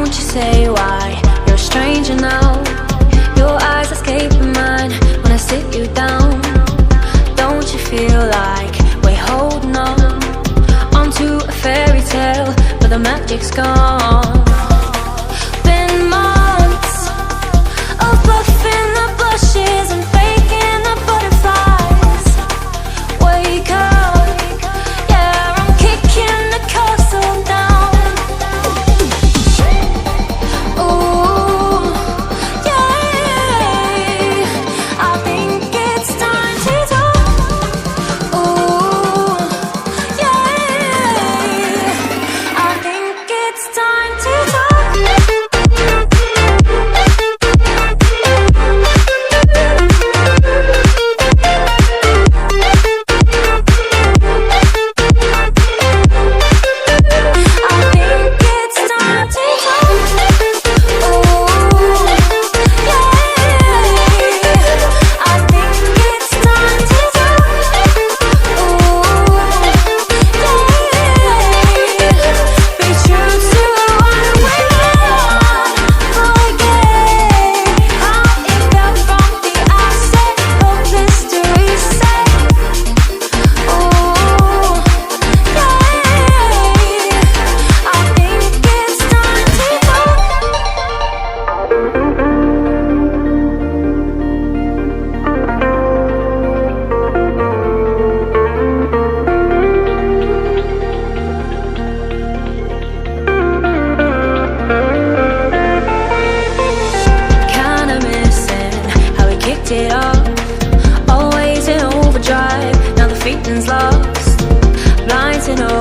Won't you say why you're a stranger now? Your eyes escape mine when I sit you down. Don't you feel like we're holding on onto a fairy tale, but the magic's gone? Been months of bluffing the blushes and faking the butterflies. Wake up, yeah, I'm kicking the castle down. Ooh, yeah, I think it's time to talk. Ooh, yeah, I think it's time to talk. It up, always in overdrive. Now the feeling's lost, blind to know